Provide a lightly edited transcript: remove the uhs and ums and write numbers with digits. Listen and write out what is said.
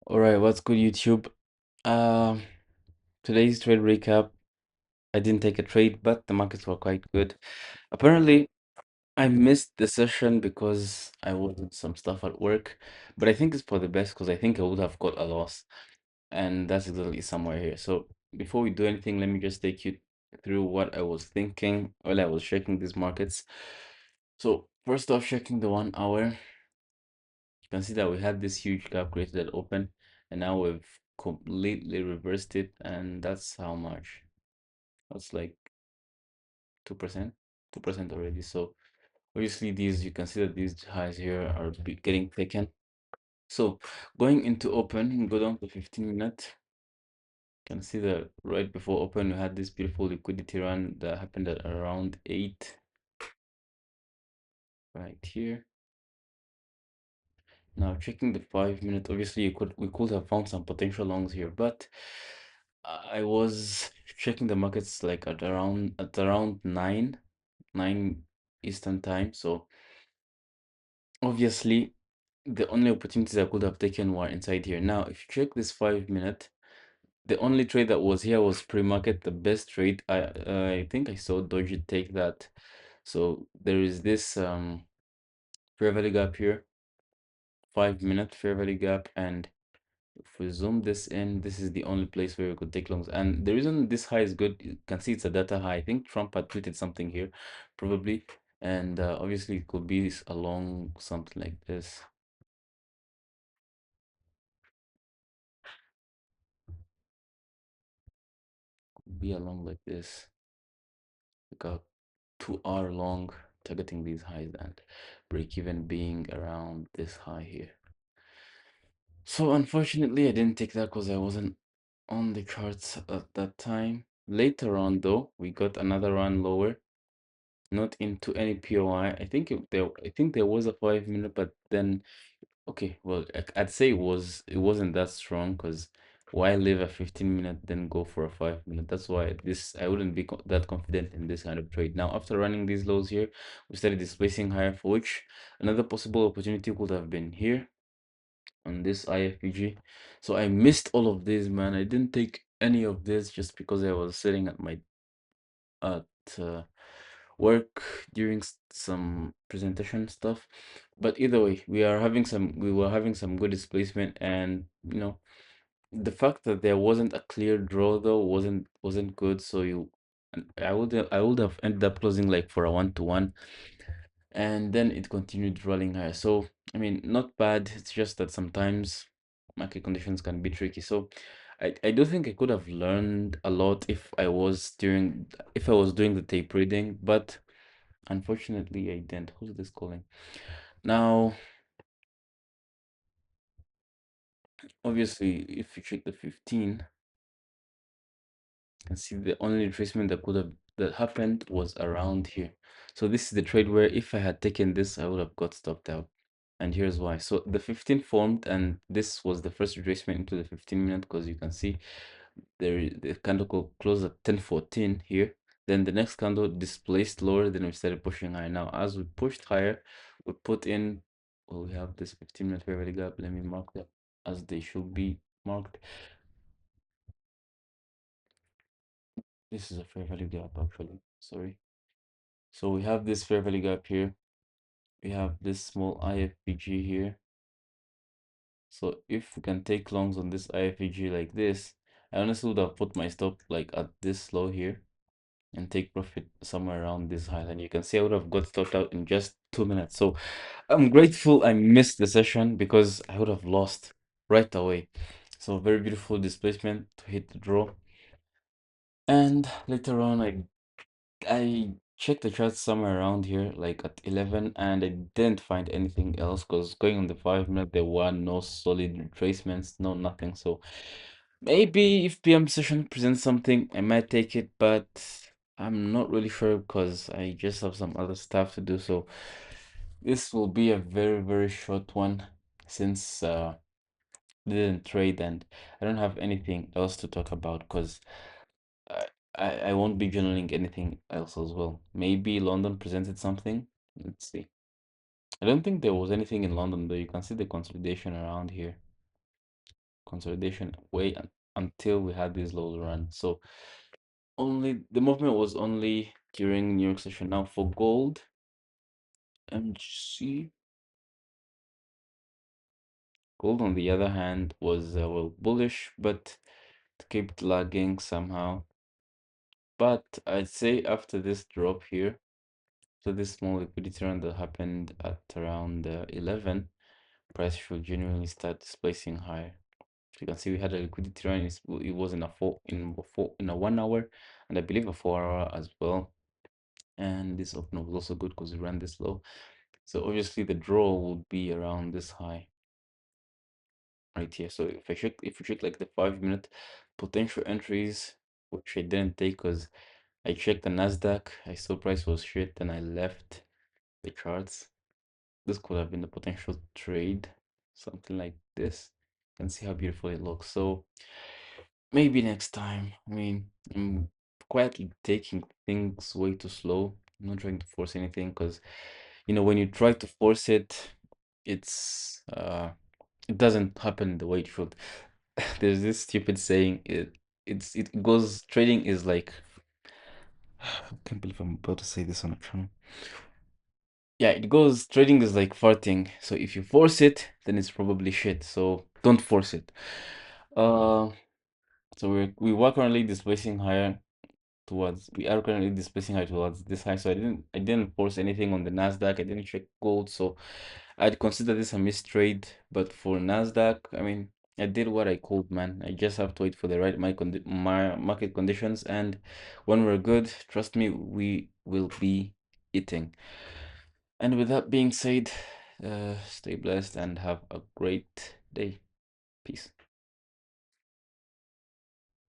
All right, what's good, YouTube? Um, Today's trade recap. I didn't take a trade, but the markets were quite good. Apparently, I missed the session because I was doing some stuff at work, but I think it's for the best because I think I would have got a loss, and that's exactly somewhere here. So before we do anything, let me just take you through what I was thinking while I was checking these markets. So first off, checking the 1 hour. You can see that we had this huge gap created at open, and now we've completely reversed it, and that's how much? That's like 2%, 2% already. So obviously these, you can see that these highs here are getting taken. So going into open, go down to 15 minute. You can see that right before open, we had this beautiful liquidity run that happened at around 8 right here. Now checking the 5 minute, obviously we could have found some potential longs here, but I was checking the markets like at around 9 Eastern time. So obviously the only opportunities I could have taken were inside here. Now if you check this 5 minute, the only trade that was here was pre-market. The best trade, I think I saw Doji take that. So there is this fair value gap here, 5 minute fair value gap, and if we zoom this in, this is the only place where we could take longs. And the reason this high is good, you can see it's a data high. I think Trump had tweeted something here, probably. And obviously it could be along something like this. Could be along like this. Like a 2 hour long targeting these highs and break even being around this high here. So unfortunately I didn't take that because I wasn't on the charts at that time. Later on though, we got another run lower, not into any POI. I think there was a 5 minute, but then okay, well I'd say it wasn't that strong because why leave a 15 minute then go for a 5 minute? That's why this I wouldn't be that confident in this kind of trade. Now after running these lows here, we started displacing higher, for which another possible opportunity could have been here on this IFPG. So I missed all of this, man. I didn't take any of this just because I was sitting at uh, work during some presentation stuff. But either way, we were having some good displacement, and the fact that there wasn't a clear draw though wasn't good. So I would have ended up closing like for a 1-to-1, and then it continued rolling higher. So I mean, not bad. It's just that sometimes market conditions can be tricky. So I do think I could have learned a lot if I was doing the tape reading, but unfortunately I didn't. Who's this calling? Now, obviously, if you check the 15, you can see the only retracement that happened was around here. So this is the trade where if I had taken this, I would have got stopped out. And here's why. So the 15 formed, and this was the first retracement into the 15 minute, because you can see the candle closed at 10:14 here. Then the next candle displaced lower, then we started pushing higher. Now, as we pushed higher, we put in, well, we have this 15-minute fair value gap. Let me mark that as they should be marked. This is a fair value gap, actually. Sorry. So we have this fair value gap here. We have this small IFPG here. So if we can take longs on this IFPG like this, I honestly would have put my stop like at this low here and take profit somewhere around this high. And you can see I would have got stopped out in just 2 minutes. So I'm grateful I missed the session because I would have lost right away. So very beautiful displacement to hit the draw. And later on, I checked the charts somewhere around here, like at 11, and I didn't find anything else because going on the 5 minute, there were no solid retracements, no nothing. So maybe if PM session presents something, I might take it, but I'm not really sure because I just have some other stuff to do. So this will be a very, very short one since I didn't trade and I don't have anything else to talk about because I, I won't be journaling anything else as well. Maybe London presented something. Let's see. I don't think there was anything in London though. You can see the consolidation around here. consolidation way until we had this low run. So only the movement was only during New York session. Now for gold, MGC. Gold, on the other hand, was well bullish, but it kept lagging somehow. But I'd say after this drop here, so this small liquidity run that happened at around 11, price should genuinely start displacing higher. So you can see we had a liquidity run. It was in a 1 hour, and I believe a 4 hour as well. And this opener was also good because we ran this low. So obviously the draw would be around this high right here. So if you check like the 5 minute potential entries, which I didn't take because I checked the Nasdaq, I saw price was shit, and I left the charts. This could have been the potential trade, something like this. You can see how beautiful it looks. So maybe next time. I mean, I'm quietly taking things way too slow. I'm not trying to force anything because, when you try to force it, it doesn't happen the way it should. There's this stupid saying, it goes, trading is like, I can't believe I'm about to say this on a channel. Yeah, it goes, trading is like farting. So if you force it, then it's probably shit. So don't force it. Uh, so we were currently displacing higher we are currently displacing high towards this high. So I didn't force anything on the Nasdaq. I didn't check gold. So I'd consider this a missed trade. But for Nasdaq, I mean, I did what I could, man. I just have to wait for the right my market conditions, and when we're good, trust me, we will be eating. And with that being said, stay blessed and have a great day. Peace.